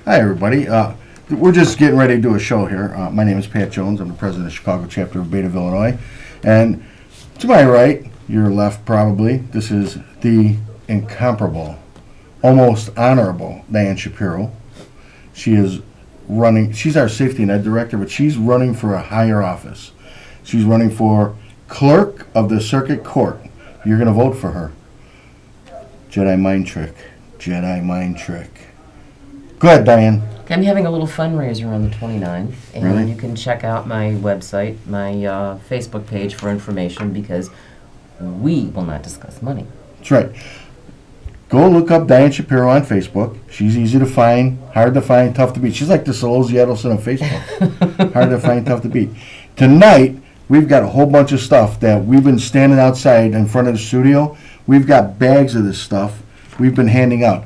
Hi, everybody. We're just getting ready to do a show here. My name is Pat Jones. I'm the president of the Chicago chapter of A.B.A.T.E of Illinois. And to my right, your left probably, this is the incomparable, almost honorable Diane Shapiro. She is running, she's our safety net director, but she's running for a higher office. She's running for Clerk of the Circuit Court. You're going to vote for her. Jedi mind trick. Jedi mind trick. Go ahead, Diane. I'm having a little fundraiser on the 29th, and Really? you can check out my website, my Facebook page for information, because we will not discuss money. That's right. Go look up Diane Shapiro on Facebook. She's easy to find, hard to find, tough to beat. She's like the Solozzi Edelson of Facebook. Hard to find, tough to beat. Tonight, we've got a whole bunch of stuff that we've been standing outside in front of the studio. We've got bags of this stuff we've been handing out.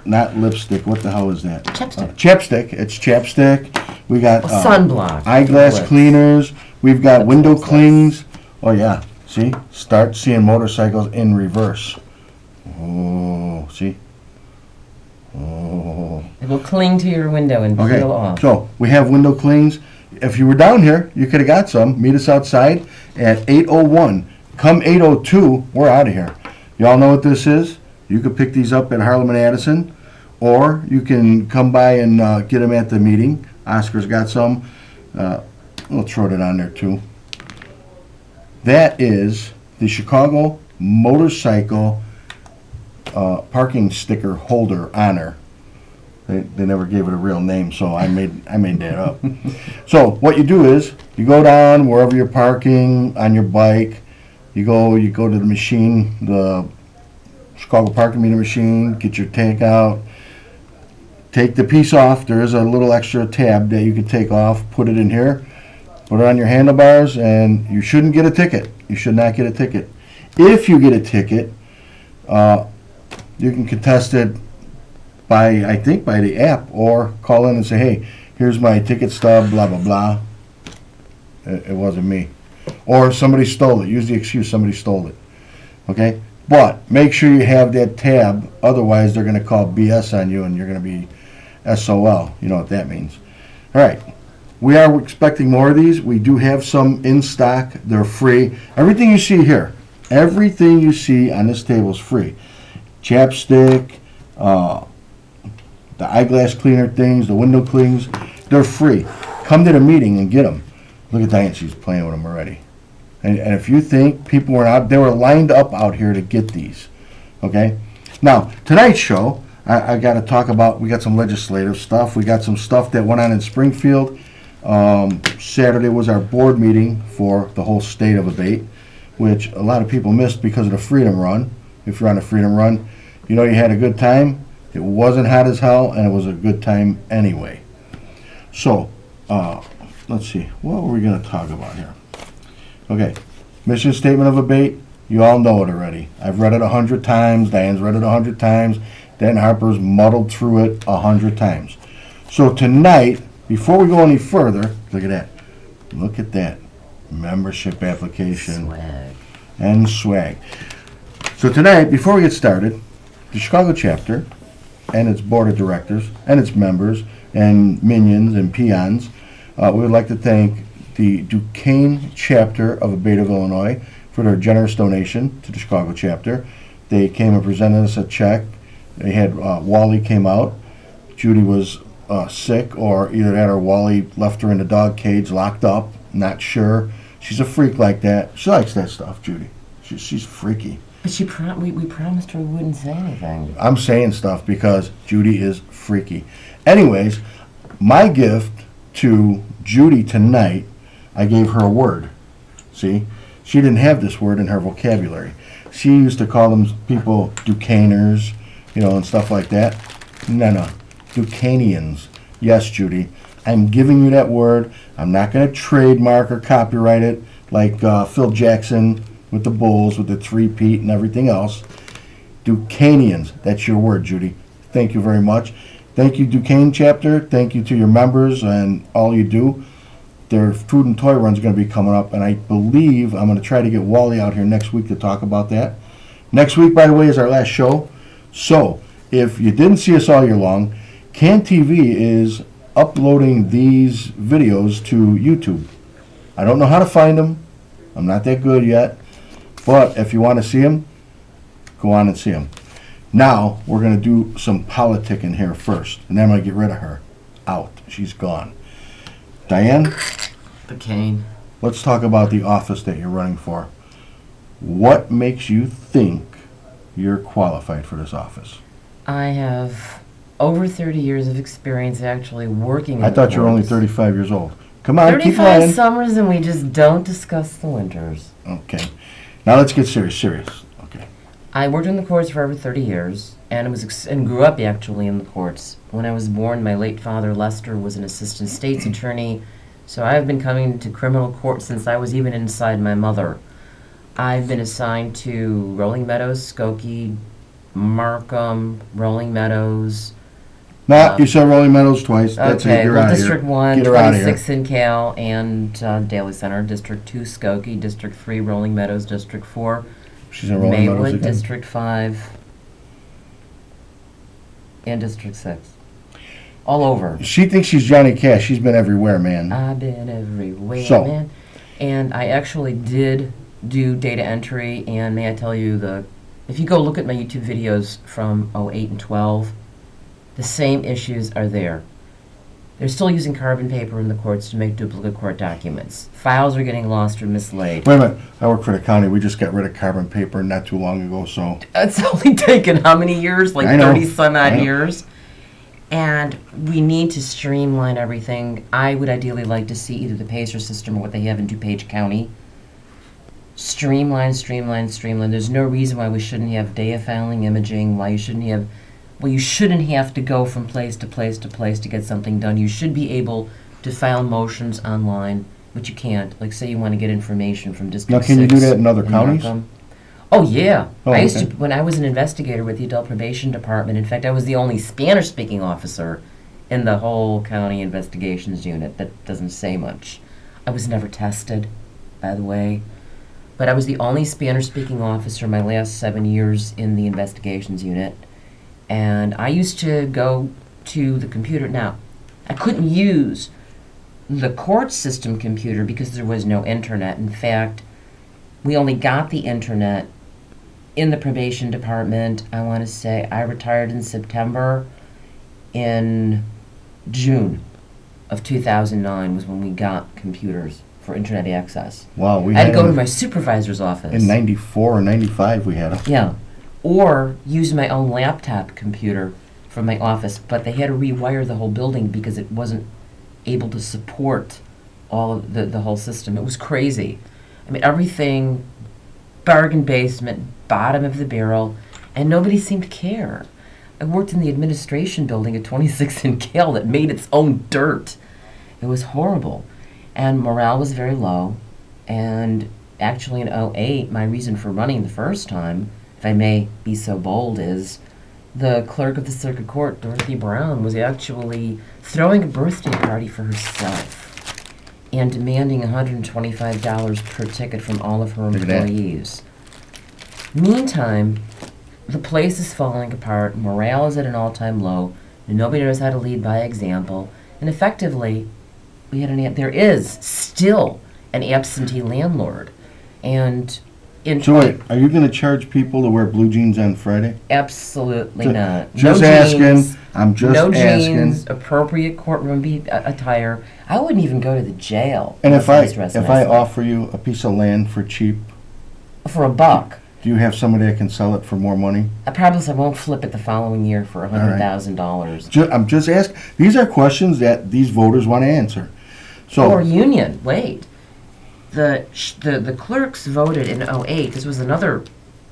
Not lipstick. What the hell is that? Chapstick. Chapstick. It's chapstick. We got sunblock. Eyeglass cleaners. We've got window what's clings. Oh yeah. See? Start seeing motorcycles in reverse. Oh, see? Oh. It will cling to your window and Okay. peel off. So we have window clings. If you were down here, you could have got some. Meet us outside at 8:01. Come 8:02, we're out of here. Y'all know what this is? You could pick these up at Harlem and Addison, or you can come by and get them at the meeting. Oscar's got some. We'll throw it on there too. That is the Chicago Motorcycle parking sticker holder honor. They never gave it a real name, so I made that up. So what you do is you go down wherever you're parking on your bike. You go to the machine, the Chicago parking meter machine, get your tank out, take the piece off. There is a little extra tab that you can take off, put it in here, put it on your handlebars, and you shouldn't get a ticket. You should not get a ticket. If you get a ticket, you can contest it by, I think, by the app, or call in and say, hey, here's my ticket stub, blah, blah, blah. It wasn't me. Or somebody stole it. Use the excuse somebody stole it. Okay? But make sure you have that tab, otherwise they're going to call BS on you and you're going to be SOL. You know what that means. All right. We are expecting more of these. We do have some in stock. They're free. Everything you see here, everything you see on this table is free. Chapstick, the eyeglass cleaner things, the window clings, they're free. Come to the meeting and get them. Look at Diane, she's playing with them already. And if you think people were out, they were lined up out here to get these. Okay? Now, tonight's show, I got to talk about, we got some legislative stuff. We got some stuff that went on in Springfield. Saturday was our board meeting for the whole state of A.B.A.T.E, which a lot of people missed because of the Freedom Run. If you're on a Freedom Run, you know you had a good time. It wasn't hot as hell, and it was a good time anyway. So, let's see. What were we going to talk about here? Okay, mission statement of A.B.A.T.E, you all know it already. I've read it 100 times. Diane's read it 100 times. Dan Harper's muddled through it 100 times. So tonight, before we go any further, look at that. Look at that. Membership application. Swag. And swag. So tonight, before we get started, the Chicago chapter and its board of directors and its members and minions and peons, we would like to thank the Duquesne chapter of A.B.A.T.E of Illinois for their generous donation to the Chicago chapter. They came and presented us a check. They had Wally came out. Judy was sick, or either that or Wally left her in the dog cage locked up. Not sure. She's a freak like that. She likes that stuff, Judy. She's freaky. But we promised her we wouldn't say anything. I'm saying stuff because Judy is freaky. Anyways, my gift to Judy tonight, I gave her a word. See? She didn't have this word in her vocabulary. She used to call them people Duquesners, you know, and stuff like that. No. Duquesnians. Yes, Judy. I'm giving you that word. I'm not going to trademark or copyright it like Phil Jackson with the Bulls, with the three-peat and everything else. Duquesnians. That's your word, Judy. Thank you very much. Thank you, Duquesne chapter. Thank you to your members and all you do. Their food and toy run is going to be coming up, and I believe I'm going to try to get Wally out here next week to talk about that. Next week, by the way, is our last show. So, if you didn't see us all year long, Can TV is uploading these videos to YouTube. I don't know how to find them. I'm not that good yet. But if you want to see them, go on and see them. Now, we're going to do some politicking here first. And then I'm going to get rid of her. Out. She's gone. Diane, The cane. let's talk about the office that you're running for. What makes you think you're qualified for this office? I have over 30 years of experience actually working in I the thought you were only courts. 35 years old. Come on, keep 35 lying. summers and we just don't discuss the winters. Okay. Now let's get serious. Okay. I worked in the courts for over 30 years and and grew up actually in the courts. When I was born, my late father Lester was an assistant state's attorney, so I've been coming to criminal court since I was even inside my mother. I've been assigned to Rolling Meadows, Skokie, Markham, Rolling Meadows. You said Rolling Meadows twice. That's it. You're out of here. District 1, Get her out of here. 26 in Cal, and Daly Center. District 2, Skokie. District 3, Rolling Meadows. District 4, She's in Rolling Meadows Maywood. again. District 5, and District 6. All over. She thinks she's Johnny Cash. She's been everywhere, man. I've been everywhere, So. man. And I actually did do data entry, and may I tell you, if you go look at my YouTube videos from 08 and 12, the same issues are there. They're still using carbon paper in the courts to make duplicate court documents. Files are getting lost or mislaid. Wait a minute. I work for the county. We just got rid of carbon paper not too long ago, so. It's only taken how many years? Like I know. 30 some I odd know. years. And we need to streamline everything. I would ideally like to see either the PACER system or what they have in DuPage County. Streamline. There's no reason why we shouldn't have data filing, imaging, why you shouldn't have to go from place to place to place to get something done. You should be able to file motions online, but you can't. Like, say you want to get information from District 6. Now, can you do that in other counties? Markham. Oh, yeah. Oh, I used okay. to, when I was an investigator with the Adult Probation Department, in fact, I was the only Spanish-speaking officer in the whole county investigations unit. That doesn't say much. I was never tested, by the way. But I was the only Spanish-speaking officer my last 7 years in the investigations unit. And I used to go to the computer. Now, I couldn't use the court system computer because there was no internet. In fact, we only got the internet in the probation department. I want to say I retired in September. In June of 2009 was when we got computers for internet access. Wow, we I had had to go to them my supervisor's office. in 94 or 95 we had them. Yeah. Or use my own laptop computer from my office, but they had to rewire the whole building because it wasn't able to support all of the whole system. It was crazy. I mean, everything, bargain basement, bottom of the barrel, and nobody seemed to care. I worked in the administration building at 26 in Cal that made its own dirt. It was horrible. And morale was very low. And actually in 08, my reason for running the first time, if I may be so bold, is the clerk of the circuit court, Dorothy Brown, was actually throwing a birthday party for herself and demanding $125 per ticket from all of her Look at that. employees. Meantime, the place is falling apart, morale is at an all-time low, and nobody knows how to lead by example, and effectively, there is still an absentee landlord. And in So wait, are you going to charge people to wear blue jeans on Friday? absolutely Ju- not. Just No asking. jeans, I'm just no asking. jeans, appropriate courtroom attire. I wouldn't even go to the jail. And unless if I was dressed if I nicely. offer you a piece of land for cheap, For $1, do you have somebody that can sell it for more money? I promise I won't flip it the following year for $100,000. I'm just asking. These are questions that these voters want to answer. So Or union, wait. The clerks voted in 08. This was another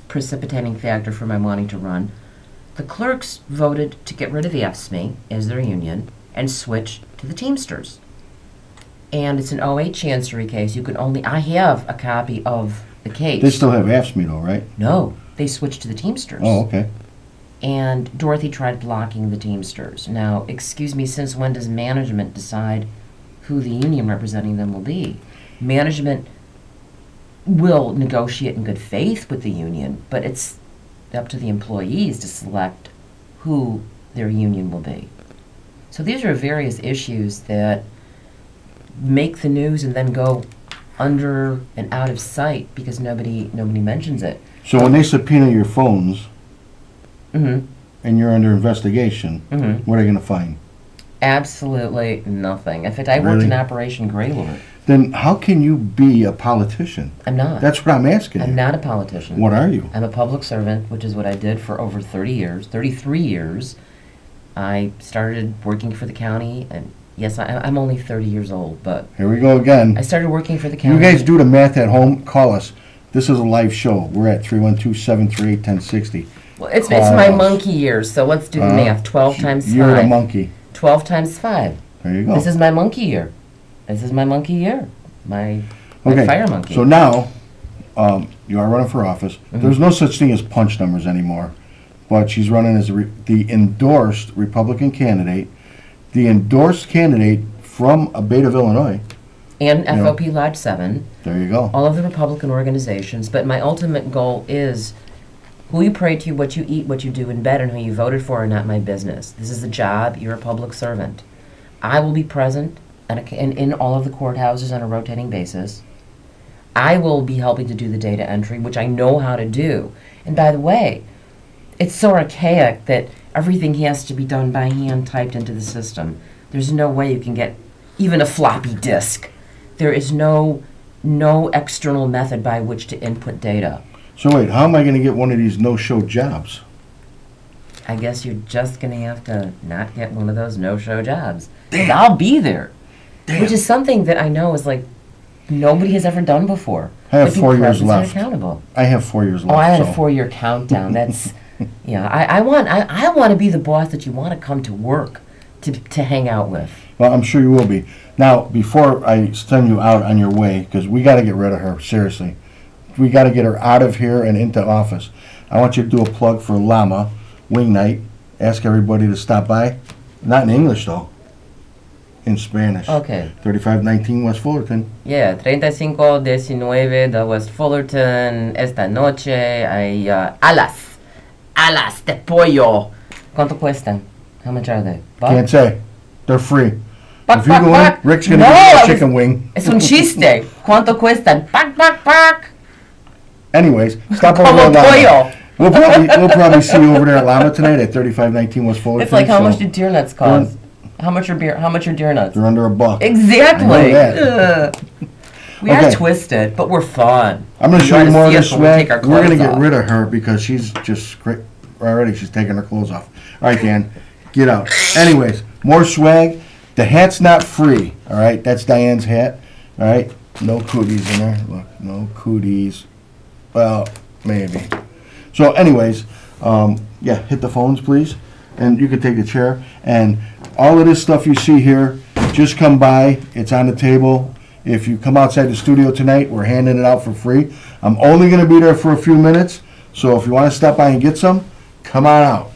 precipitating factor for my wanting to run. The clerks voted to get rid of the A.B.A.T.E as their union and switch to the Teamsters. And it's an 08 Chancery case. I have a copy of the case. they still have AFSCME though, right? No, they switched to the Teamsters. Oh, okay. And Dorothy tried blocking the Teamsters. Now, excuse me, since when does management decide who the union representing them will be? Management will negotiate in good faith with the union, but it's up to the employees to select who their union will be. So these are various issues that make the news and then go under and out of sight because nobody mentions it. So when they subpoena your phones Hmm. and you're under investigation, Hmm. what are they going to find? Absolutely nothing. In fact, I worked Really? in Operation Greylord. Then how can you be a politician? I'm not. That's what I'm asking I'm you. not a politician. What are you? I'm a public servant, which is what I did for over 30 years, 33 years. I started working for the county, and yes, I'm only 30 years old, but Here we go again. I started working for the county. You guys do the math at home, call us. This is a live show. We're at 312-738-1060. Well, it's Call my us. monkey years, so let's do the math. 12 times 5. You're a monkey. 12 times 5. There you go. This is my monkey year. This is my monkey year. My fire monkey. So now, you are running for office. Mm-hmm. There's no such thing as punch numbers anymore. But she's running as the endorsed Republican candidate, the endorsed candidate from A.B.A.T.E of Illinois. And You know. FOP Lodge 7. There you go. All of the Republican organizations, but my ultimate goal is who you pray to, what you eat, what you do in bed, and who you voted for are not my business. This is a job. You're a public servant. I will be present in all of the courthouses on a rotating basis. I will be helping to do the data entry, which I know how to do. And by the way, it's so archaic that everything has to be done by hand, typed into the system. There's no way you can get even a floppy disk. There is no external method by which to input data. So wait, how am I going to get one of these no-show jobs? I guess you're just going to have to not get one of those no-show jobs. 'Cause Damn. I'll be there. Damn. Which is something that I know is like nobody has ever done before. I have But be 4 years present and left. accountable. I have 4 years left. Oh, I had so. a 4-year countdown. That's, yeah. I want to be the boss that you want to come to work to hang out with. Well, I'm sure you will be. Now, before I send you out on your way, because we got to get rid of her, seriously. We got to get her out of here and into office. I want you to do a plug for Llama Wing Night. Ask everybody to stop by. Not in English, though. In Spanish. Okay. 3519 West Fullerton. Yeah, 3519 de West Fullerton. Esta noche hay alas de pollo. ¿Cuánto cuestan? How much are they? Buck? Can't say. They're free. Buck, If you buck, go in, buck. Rick's going to No, give you it a was- chicken wing. Es un chiste. ¿Cuánto cuestan? Buck. Anyways, stop over Como at Llama. pollo. We'll probably see you over there at Llama tonight at 3519 West Fullerton. It's like how so much do deer nuts cost? How much are deer nuts? They're under $1. Exactly. I know that. Ugh. We are Okay. twisted, but we're fun. I'm going to show you more of this We're swag. We're going to clothes get off. rid of her because she's just great. Already, she's taking her clothes off. All right, Dan, get out. Anyways, more swag. The hat's not free. All right, that's Diane's hat. All right, no cooties in there. Look, no cooties. Well, maybe. So, anyways, yeah, hit the phones, please, and you can take the chair. And all of this stuff you see here, just come by. It's on the table. If you come outside the studio tonight, we're handing it out for free. I'm only going to be there for a few minutes, so if you want to stop by and get some, come on out.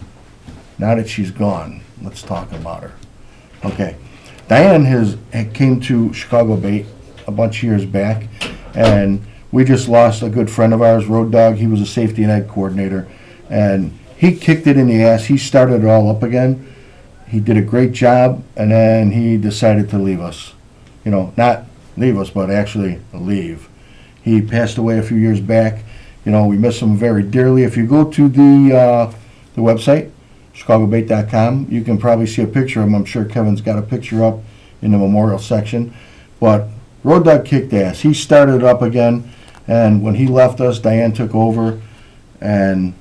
Now that she's gone, let's talk about her. Okay, Diane came to Chicago A.B.A.T.E a bunch of years back, and we just lost a good friend of ours, Road Dog. He was a safety and ed coordinator, and he kicked it in the ass. He started it all up again. He did a great job, and then he decided to leave us. You know, not leave us, but actually leave. He passed away a few years back. You know, we miss him very dearly. If you go to the website, chicagoabate.com, you can probably see a picture of him. I'm sure Kevin's got a picture up in the memorial section. But Road Dog kicked ass. He started it up again, and when he left us, Diane took over, and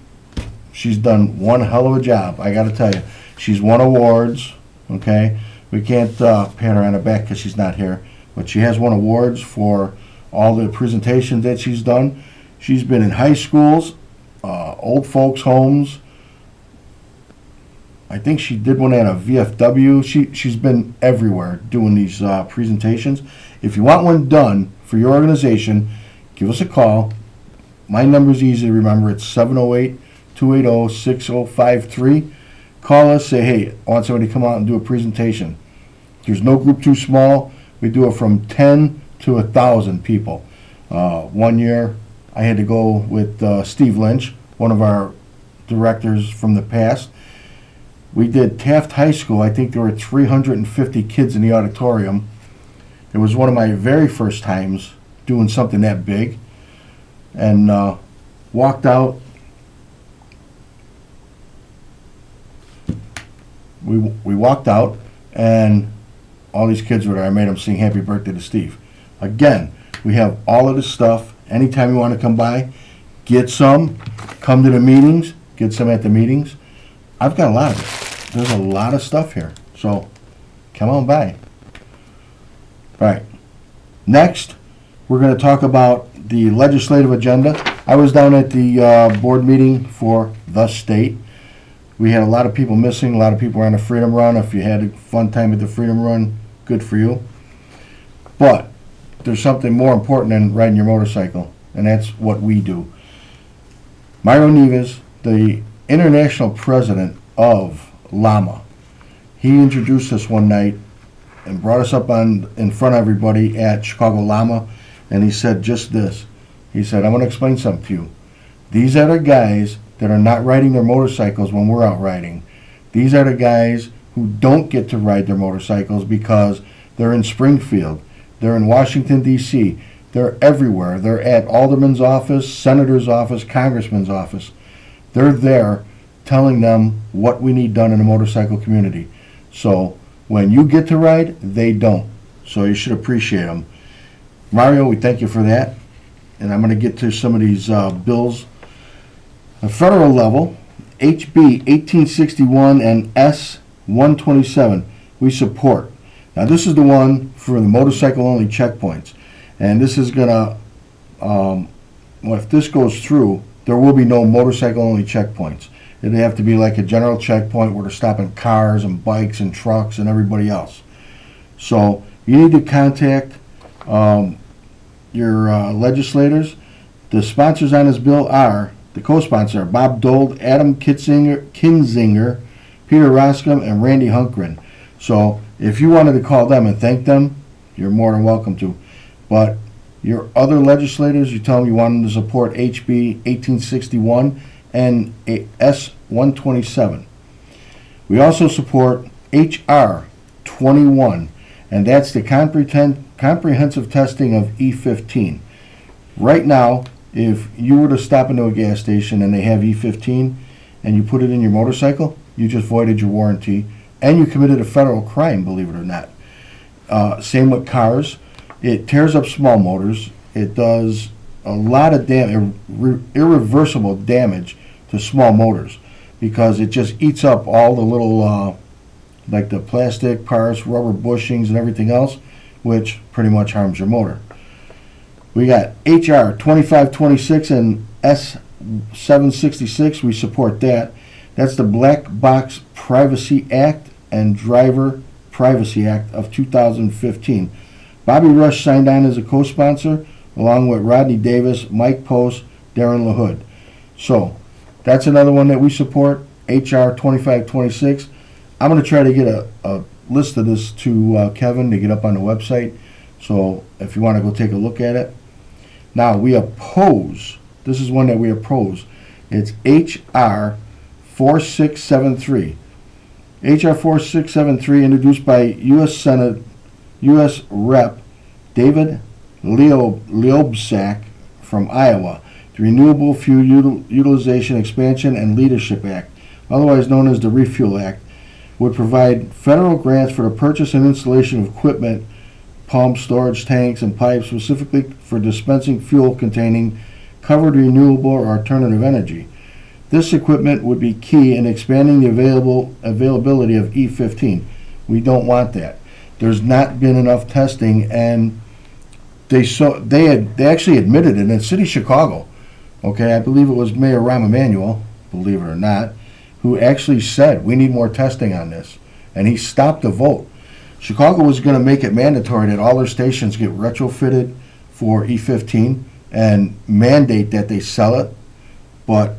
she's done one hell of a job, I got to tell you. She's won awards, okay? We can't pat her on the back because she's not here, but she has won awards for all the presentations that she's done. She's been in high schools, old folks' homes. I think she did one at a VFW. She's been everywhere doing these presentations. If you want one done for your organization, give us a call. My number's easy to remember. It's 708-280-6053. Call us, say, hey, I want somebody to come out and do a presentation. There's no group too small. We do it from 10 to 1,000 people. 1 year, I had to go with Steve Lynch, one of our directors from the past. We did Taft High School. I think there were 350 kids in the auditorium. It was one of my very first times doing something that big. And walked out. We walked out, and all these kids were there. I made them sing Happy Birthday to Steve. Again, we have all of this stuff. Anytime you want to come by, get some. Come to the meetings. Get some at the meetings. I've got a lot of it. There's a lot of stuff here. So come on by. All right. Next, we're going to talk about the legislative agenda. I was down at the board meeting for the state. We had a lot of people missing. A lot of people were on the Freedom Run. If you had a fun time at the Freedom Run, good for you. But there's something more important than riding your motorcycle, and that's what we do. Mario Nieves, the international president of LAMA, he introduced us one night and brought us up in front of everybody at Chicago LAMA, and he said just this. He said, I'm going to explain something to you. These are the guys that are not riding their motorcycles when we're out riding. These are the guys who don't get to ride their motorcycles because they're in Springfield, they're in Washington, D.C., they're everywhere. They're at Alderman's office, Senator's office, Congressman's office. They're there telling them what we need done in the motorcycle community. So when you get to ride, they don't. So you should appreciate them. Mario, we thank you for that. And I'm going to get to some of these bills. The federal level, HB 1861 and S 127, we support. Now this is the one for the motorcycle-only checkpoints. And this is going to, well, if this goes through, there will be no motorcycle-only checkpoints. It'd have to be like a general checkpoint where they're stopping cars and bikes and trucks and everybody else. So you need to contact your legislators. The sponsors on this bill are, the co-sponsor, Bob Dole, Adam Kinzinger, Peter Roscom, and Randy Hunkren. So if you wanted to call them and thank them, you're more than welcome to. But your other legislators, you tell them you want them to support HB 1861 and S 127. We also support HR 21, and that's the comprehensive testing of E15. Right now, if you were to stop into a gas station and they have E15 and you put it in your motorcycle, you just voided your warranty and you committed a federal crime, believe it or not. Same with cars. It tears up small motors. It does a lot of irreversible damage to small motors because it just eats up all the little, like the plastic parts, rubber bushings, and everything else, which pretty much harms your motor. We got HR 2526 and S 766. We support that. That's the Black Box Privacy Act and Driver Privacy Act of 2015. Bobby Rush signed on as a co-sponsor, along with Rodney Davis, Mike Post, Darren LaHood. So that's another one that we support, HR 2526. I'm going to try to get a list of this to Kevin to get up on the website. So if you want to go take a look at it. Now we oppose, this is one that we oppose. It's HR 4673. HR 4673 introduced by U.S. Senate, U.S. Rep. David Liobzak from Iowa, the Renewable Fuel Utilization Expansion and Leadership Act, otherwise known as the Refuel Act, would provide federal grants for the purchase and installation of equipment, pumps, storage tanks, and pipes specifically for dispensing fuel containing covered renewable or alternative energy. This equipment would be key in expanding the availability of E15. We don't want that. There's not been enough testing, and they actually admitted it in the city of Chicago. Okay, I believe it was Mayor Rahm Emanuel, believe it or not, who actually said we need more testing on this, and he stopped the vote. Chicago was going to make it mandatory that all their stations get retrofitted for E15 and mandate that they sell it, but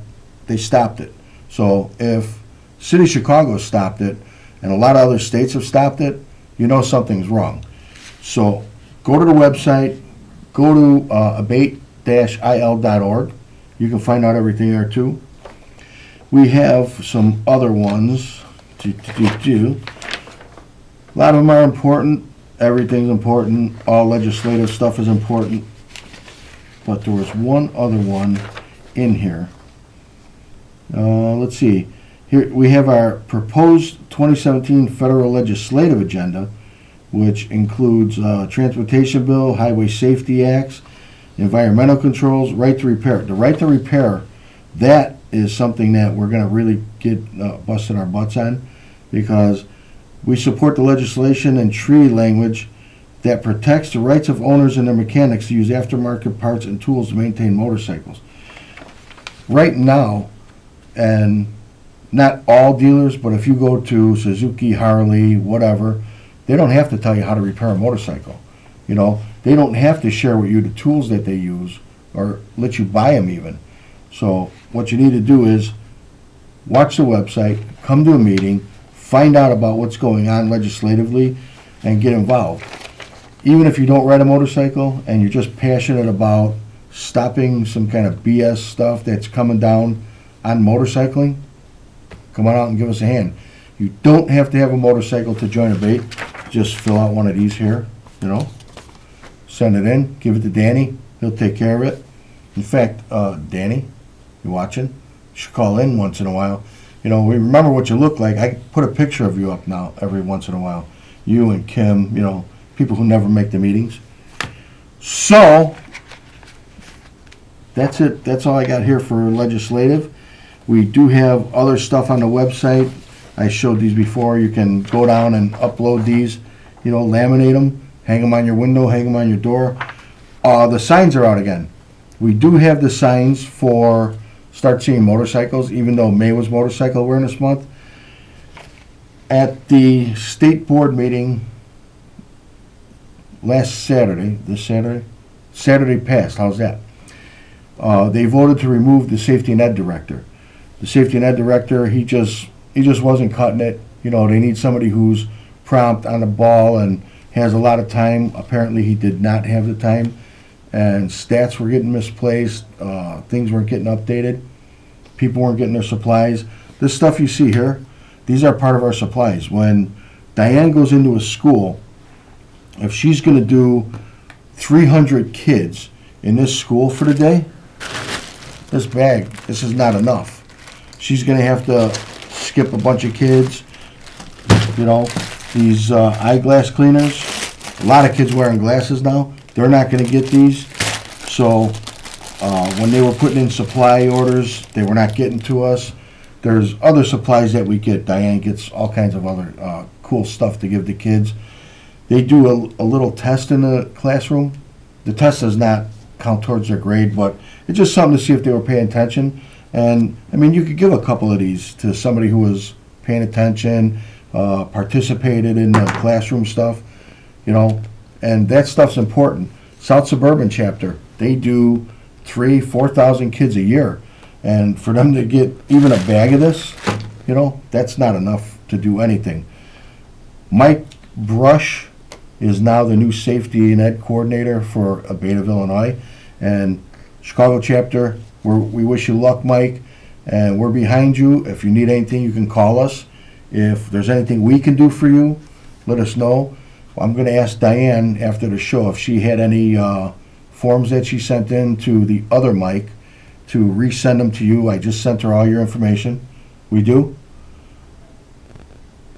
they stopped it. So if City of Chicago stopped it and a lot of other states have stopped it, you know something's wrong. So go to the website, go to A.B.A.T.E.il.org. You can find out everything there too. We have some other ones. A lot of them are important. Everything's important. All legislative stuff is important. But there was one other one in here. Let's see. Here we have our proposed 2017 federal legislative agenda, which includes transportation bill, highway safety acts, environmental controls, right to repair. The right to repair, that is something that we're going to really get busted our butts on, because we support the legislation and treaty language that protects the rights of owners and their mechanics to use aftermarket parts and tools to maintain motorcycles. Right now, and not all dealers, but if you go to Suzuki, Harley, whatever, they don't have to tell you how to repair a motorcycle. You know, they don't have to share with you the tools that they use or let you buy them even. So what you need to do is watch the website, come to a meeting, find out about what's going on legislatively, and get involved. Even if you don't ride a motorcycle and you're just passionate about stopping some kind of BS stuff that's coming down on motorcycling, come on out and give us a hand. You don't have to have a motorcycle to join A.B.A.T.E. Just fill out one of these here, you know, send it in, give it to Danny, he'll take care of it. In fact, Danny, you watching? You should call in once in a while. You know, we remember what you look like. I put a picture of you up now every once in a while. You and Kim, you know, people who never make the meetings. So, that's it. That's all I got here for legislative. We do have other stuff on the website. I showed these before. You can go down and upload these, you know, laminate them, hang them on your window, hang them on your door. The signs are out again. We do have the signs for Start Seeing Motorcycles, even though May was Motorcycle Awareness Month. At the state board meeting last Saturday, Saturday passed, how's that? They voted to remove the safety and ed director. The safety and ed director, he just wasn't cutting it. You know, they need somebody who's prompt, on the ball, and has a lot of time. Apparently he did not have the time, and stats were getting misplaced, things weren't getting updated, people weren't getting their supplies. This stuff you see here, these are part of our supplies. When Diane goes into a school, if she's going to do 300 kids in this school for the day, this bag, this is not enough. She's going to have to skip a bunch of kids. You know, these eyeglass cleaners, a lot of kids wearing glasses now, they're not going to get these. So when they were putting in supply orders, they were not getting to us. There's other supplies that we get. Diane gets all kinds of other cool stuff to give the kids. They do a little test in the classroom. The test does not count towards their grade, but it's just something to see if they were paying attention. And I mean, you could give a couple of these to somebody who was paying attention, participated in the classroom stuff, you know, and that stuff's important. South Suburban chapter, they do 3,000-4,000 kids a year, and for them to get even a bag of this, you know, that's not enough to do anything. Mike Brush is now the new safety and ed coordinator for A.B.A.T.E. of Illinois, and Chicago chapter, we wish you luck, Mike, and we're behind you. If you need anything, you can call us. If there's anything we can do for you, let us know. I'm going to ask Diane after the show if she had any forms that she sent in to the other Mike to resend them to you. I just sent her all your information. We do?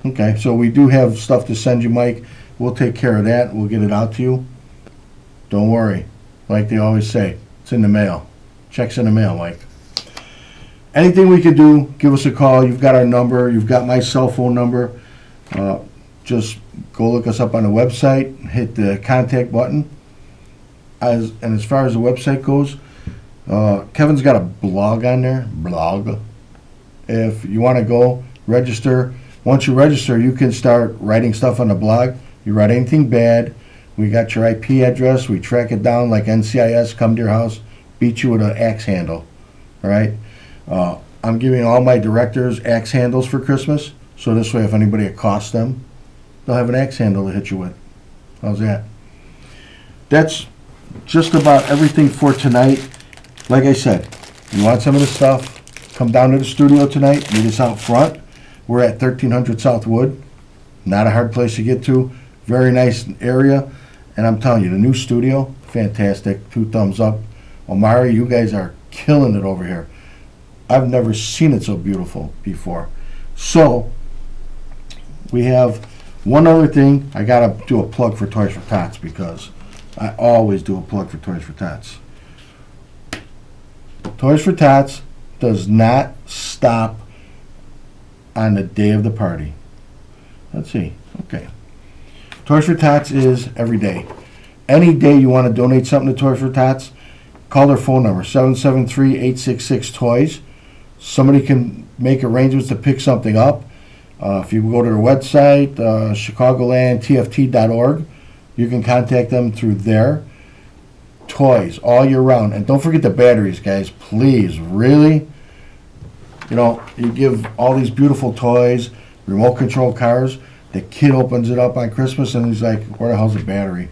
Okay, so we do have stuff to send you, Mike. We'll take care of that. We'll get it out to you. Don't worry. Like they always say, it's in the mail. Check's in the mail, Mike. Anything we could do, give us a call. You've got our number. You've got my cell phone number. Just go look us up on the website. Hit the contact button. And as far as the website goes, Kevin's got a blog on there. Blog. If you want to go register, once you register, you can start writing stuff on the blog. You write anything bad, we got your IP address. We track it down like NCIS. Come to your house, beat you with an axe handle. All right. I'm giving all my directors axe handles for Christmas, so this way if anybody accosts them, they'll have an axe handle to hit you with. How's that? That's just about everything for tonight. Like I said, you want some of this stuff, come down to the studio tonight, meet us out front. We're at 1300 South Wood. Not a hard place to get to. Very nice area. And I'm telling you, the new studio, fantastic. 2 thumbs up. Omari, you guys are killing it over here. I've never seen it so beautiful before. So, we have one other thing. I got to do a plug for Toys for Tots because I always do a plug for Toys for Tots. Toys for Tots does not stop on the day of the party. Let's see. Okay. Toys for Tots is every day. Any day you want to donate something to Toys for Tots, call their phone number, 773-866-TOYS. Somebody can make arrangements to pick something up. If you go to their website, chicagolandtft.org, you can contact them through there. Toys all year round. And don't forget the batteries, guys. Please, really. You know, you give all these beautiful toys, remote control cars. The kid opens it up on Christmas and he's like, where the hell's the battery?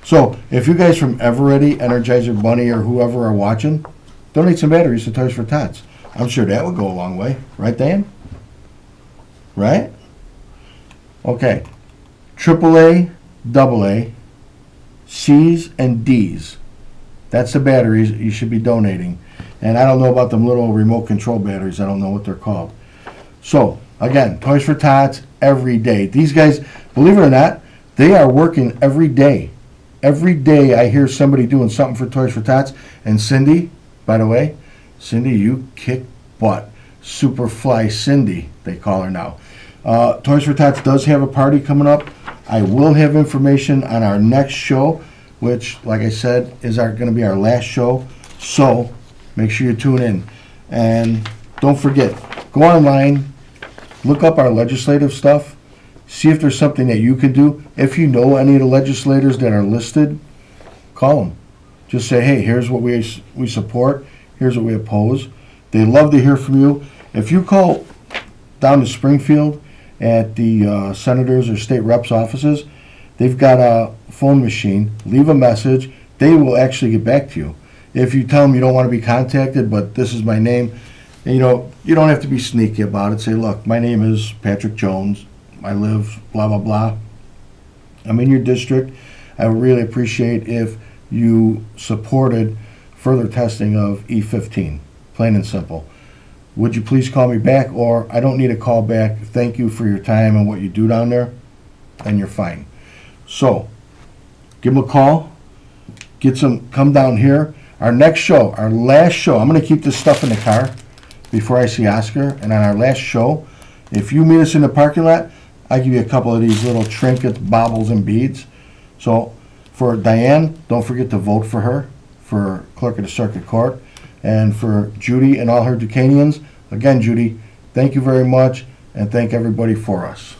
So, if you guys from Eveready, Energizer Bunny, or whoever are watching, donate some batteries to Toys for Tots. I'm sure that would go a long way. Right, Dan? Right? Okay. AAA, AA, C's, and D's. That's the batteries you should be donating. And I don't know about them little remote control batteries. I don't know what they're called. So, again, Toys for Tots every day. These guys, believe it or not, they are working every day. Every day I hear somebody doing something for Toys for Tots. And Cindy, by the way, Cindy, you kick butt. Superfly Cindy, they call her now. Toys for Tots does have a party coming up. I will have information on our next show, which, like I said, is going to be our last show. So make sure you tune in. And don't forget, go online, look up our legislative stuff, see if there's something that you can do. If you know any of the legislators that are listed, call them. Just say, hey, here's what we support, here's what we oppose. They love to hear from you. If you call down to Springfield at the senators or state reps offices, they've got a phone machine. Leave a message. They will actually get back to you. If you tell them you don't want to be contacted, but this is my name, and you don't have to be sneaky about it. Say, look, my name is Patrick Jones. I live blah, blah, blah. I'm in your district. I would really appreciate if you supported further testing of E15, plain and simple. Would you please call me back? Or I don't need a call back. Thank you for your time and what you do down there, and you're fine. So, give them a call. Come down here. Our next show, our last show, I'm going to keep this stuff in the car before I see Oscar. And on our last show, if you meet us in the parking lot, I give you a couple of these little trinkets, baubles, and beads. So for Diane, don't forget to vote for her for Clerk of the Circuit Court. And for Judy and all her Duquesnians, again, Judy, thank you very much, and thank everybody for us.